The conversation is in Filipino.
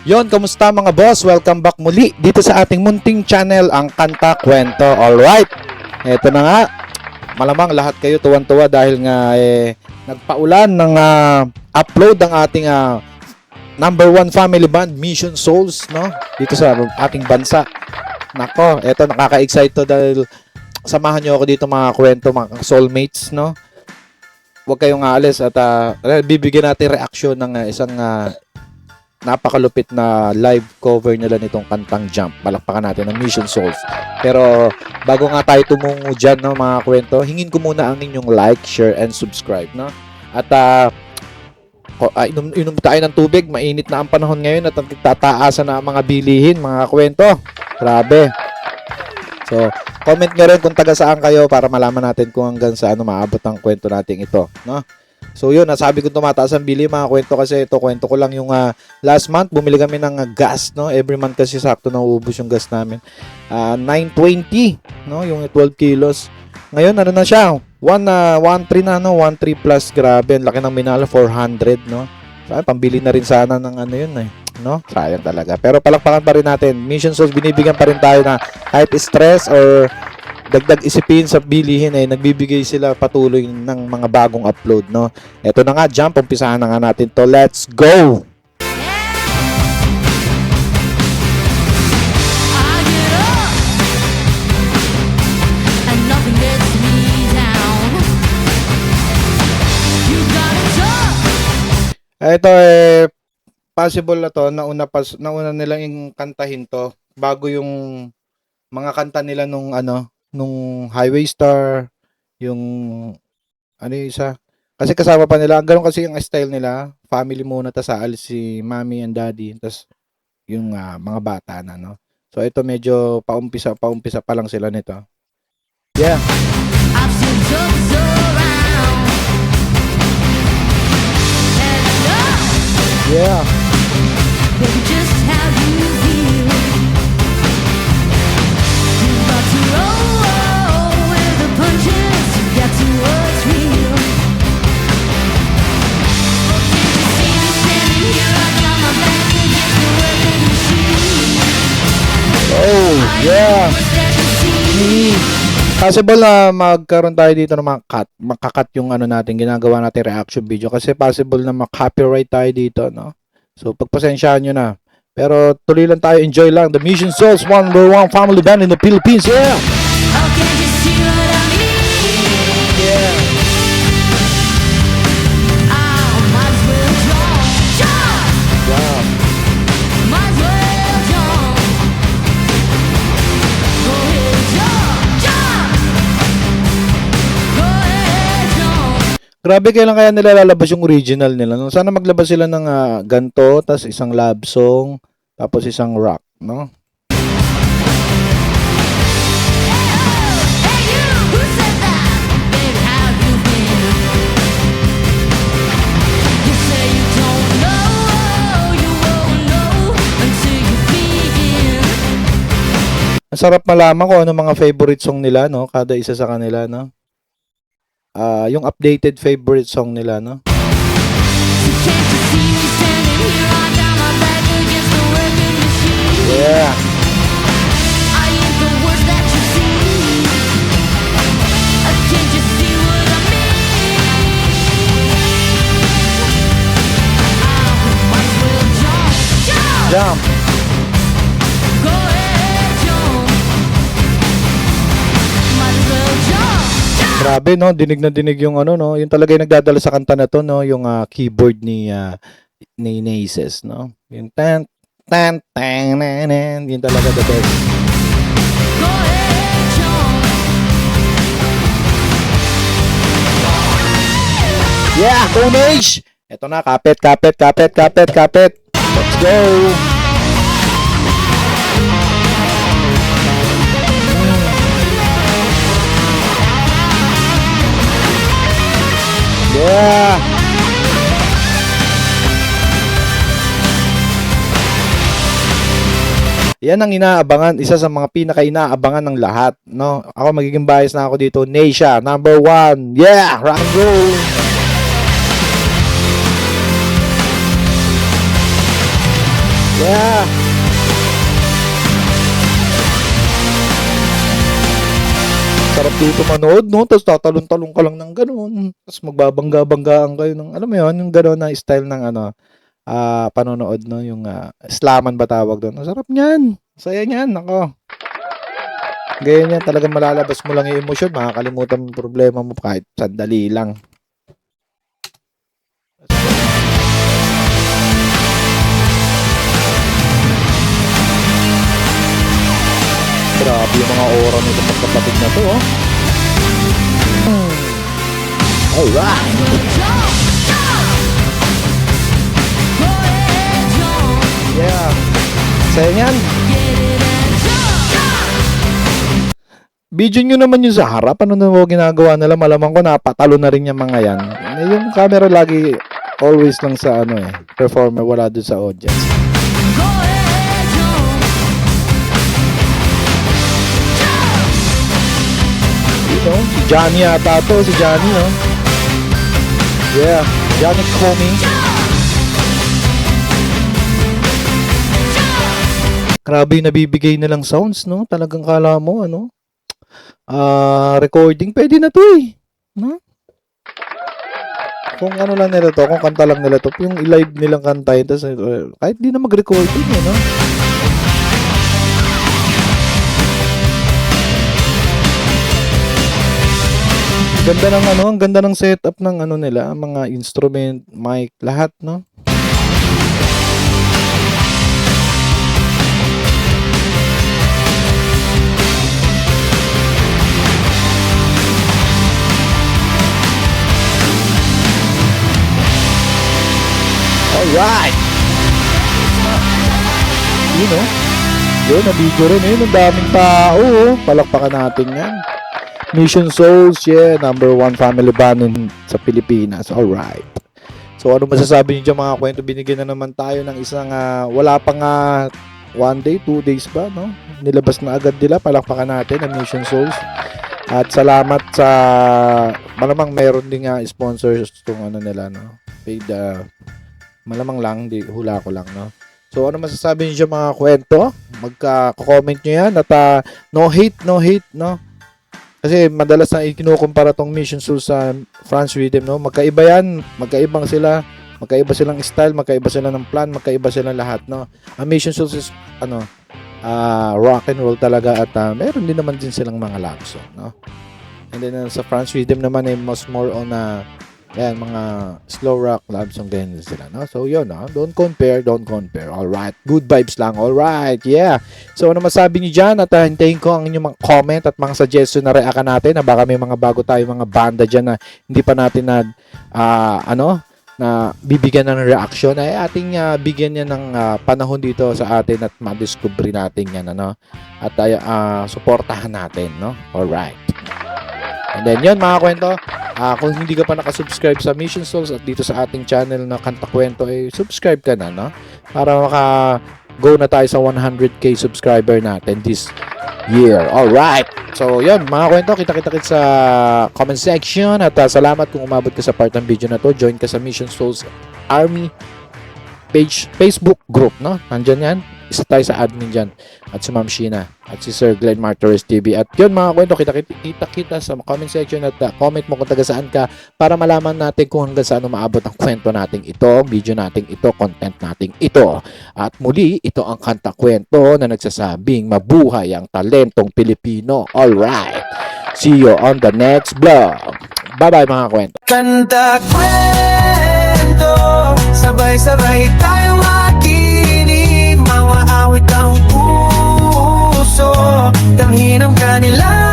Yon, kamusta mga boss? Welcome back muli dito sa ating munting channel, ang Kanta Kwento. Alright, eto na nga. Malamang lahat kayo tuwan-tuwa dahil nga nagpaulan ng upload ang ating number 1 family band, Mission Souls, no? Dito sa ating bansa. Nako, eto nakaka-excite to dahil samahan nyo ako dito mga kwento, mga soulmates, no? Huwag kayong aalis at bibigyan natin reaksyon ng isang napakalupit na live cover nila nitong kantang Jump. Palakpakan natin ng Mission Souls. Pero bago nga tayo tumungo dyan, no, mga kwento, hingin ko muna ang inyong like, share, and subscribe, no? At inom tayo ng tubig. Mainit na ang panahon ngayon at nagtataasan na ang mga bilihin, mga kwento. Grabe. So, comment nyo rin kung taga saan kayo para malaman natin kung hanggang saan maabot ang kwento natin ito, no? So yun, nasabi ko tumataas ang bili mga kwento kasi ito, kwento ko lang yung last month, bumili kami ng gas, no? Every month kasi sakto na uubos yung gas namin. 920, no? Yung 12 kilos. Ngayon, ano na siya? 1.3 na, no? 1.3 plus, grabe. Ang laki ng minala, 400, no? So, pambili na rin sana ng ano yun, no? Sayang talaga. Pero palakpakan pa rin natin. Mission Souls, binibigyan pa rin tayo na kahit stress or dagdag isipin sa bilihin nagbibigay sila patuloy ng mga bagong upload, no? Eto na nga, Jump, umpisahan na nga natin to. Let's go! Ito possible na to, nauna nilang yung kantahin to bago yung mga kanta nila nung Highway Star, yung yung isa. Kasi kasama pa nila, ganun kasi yung style nila, family muna, tas aalis si mommy and daddy, tas yung mga bata na, no? So ito medyo paumpisa pa lang sila nito. Yeah. Yeah. Baby, just how you feel. You got to roll with the punches. You got to what's real. Can't you see me standing here? I got my back against the working machine. Oh, yeah. Possible na magkaroon tayo dito ng makakat yung natin, ginagawa natin reaction video kasi possible na ma-copyright tayo dito, no? So pagpasensyahan nyo na. Pero tuloy lang tayo, enjoy lang. The Mission Souls, number 1 family band in the Philippines, yeah! How can you see what I mean? Yeah. Might as well jump! Wow. Might as well jump! Go ahead, jump! Go ahead, jump! Grabe, kailan kaya nila lalabas yung original nila, no? Sana maglabas sila ng ganto, tas isang love song, tapos isang rock, no? Ang sarap malaman kung ano mga favorite song nila, no? Kada isa sa kanila, no? Yung updated favorite song nila, no? Yeah. Jump. Grabe, no? Dinig na dinig yung no? Yung talaga yung nagdadala sa kanta na to, no? Yung keyboard ni Naces, no? Yung tan tan tan nan, yun talaga the best. Yeah, Teenage! Ito na, kapit. Let's go! Yeah! Yan ang inaabangan, isa sa mga pinaka-inaabangan ng lahat, no? Ako magiging bias na ako dito. Neisha, number 1. Yeah! Rock and roll! Yeah. Sarap dito manood, no? Tapos tatalon-talon ka lang ng ganun. Tapos magbabangga-banggaan kayo ng, alam mo yun, yung gano'n na style ng panonood, no? Yung slaman ba tawag doon? Ang sarap niyan. Saya niyan, ako. Ganyan yan, talagang malalabas mo lang yung emosyon, makakalimutan mo yung problema mo kahit sandali lang. Grabe yung mga aura nito magkapatid na to, oh. Alright. Yeah. Saya yan. Video nyo naman yung sa harap. Ano na ginagawa nila? Malamang ko napatalo na rin yung mga yan. Yung camera lagi always lang sa performer. Wala doon sa audience. Si Johnny ata to. Si Johnny, no? Yeah. Johnny Comey. Grabe yung nabibigay nilang sounds, no? Talagang kala mo, recording. Pwede na to, eh. No? Kung ano lang nila to, kung kanta lang nila to, yung i-live nilang kantahin, tapos kahit di na mag-recording, no? Ganda ng ang ganda ng setup ng nila, mga instrument, mic, lahat, no? Alright! Yun, no? Yun, na-video rin. Yun, ang daming tao, oh. Palakpakan natin yan. Mission Souls, yeah, #1 family band sa Pilipinas. Alright. So, ano masasabi niyo dyan, mga kwento? Binigyan na naman tayo ng isang, wala pa nga 1 day, 2 days ba, no? Nilabas na agad nila. Palakpakan natin ang Mission Souls. At salamat sa, malamang mayroon din nga sponsors itong nila, no? Paid, malamang lang, di hula ko lang, no? So, ano masasabi niyo dyan, mga kwento? Magka-comment nyo yan. At no hate, no? Kasi madalas na ikinukumpara tong Mission Souls sa France Rhythm, no? Magkaiba yan, magkaiba silang style, magkaiba sila ng plan, magkaiba silang lahat, no? Ang Mission Souls is, rock and roll talaga at meron din naman din silang mga love song, no? And then sa France Rhythm naman ay more on mga slow rock love song ganyan sila, no? So yun, no? Don't compare. Alright, good vibes lang. Alright, yeah. So ano masabi niyo dyan? At hintayin ko ang inyong mga comment at mga suggestion na react natin, na baka may mga bago tayo mga banda dyan na hindi pa natin na bibigyan ng reaction, ay ating bigyan niya ng panahon dito sa atin at ma-discover natin yan, at suportahan natin, no? Alright. And then yun, mga kwento, kung hindi ka pa nakasubscribe sa Mission Souls at dito sa ating channel na Kanta Kwento, subscribe ka na, no? Para go na tayo sa 100k subscriber natin this year. Alright. So, yun, mga kwento, kita-kita sa comment section at salamat kung umabot ka sa part ng video na to. Join ka sa Mission Souls Army page, Facebook group, no? Nandyan yan. Isa tayo sa admin dyan. At si Ma'am Sheena. At si Sir Glenn Martires TV. At yun, mga kwento, kita sa comment section at comment mo kung taga saan ka para malaman natin kung hanggang saan maabot ang kwento nating ito, video nating ito, content nating ito. At muli, ito ang Kanta Kwento na nagsasabing mabuhay ang talentong Pilipino. Alright. See you on the next vlog. Bye-bye, mga kwento. Kanta Kwento, sabay-sabay tayong makinig, mga awit ang puso, tanghin ang kanilang